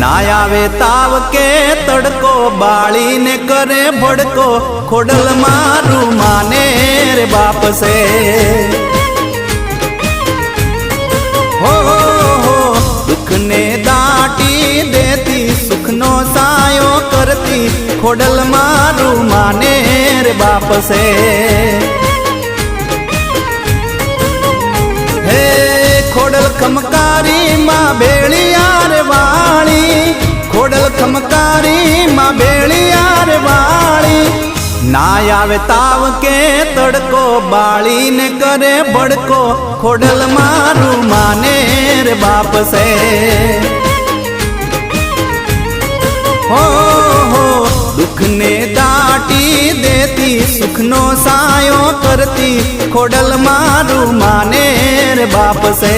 ना आवे ताव के तड़को बाली ने करे भड़को खोडल मारू माने रे बाप से हो दुख ने दाटी देती सुख नो सायो करती खोडल मारू माने रे बाप से हे खोडल खमकारी माँ भेड़ियार वाली खोडल खमकारी माँ भेड़ियार वाली ना आवे ताव के तड़को बाली ने करे बड़को खोडल मारू माने रे बाप से हो दुख ने दाटी देती सुख नो सायो करती खोडल मारू माने रे बाप से।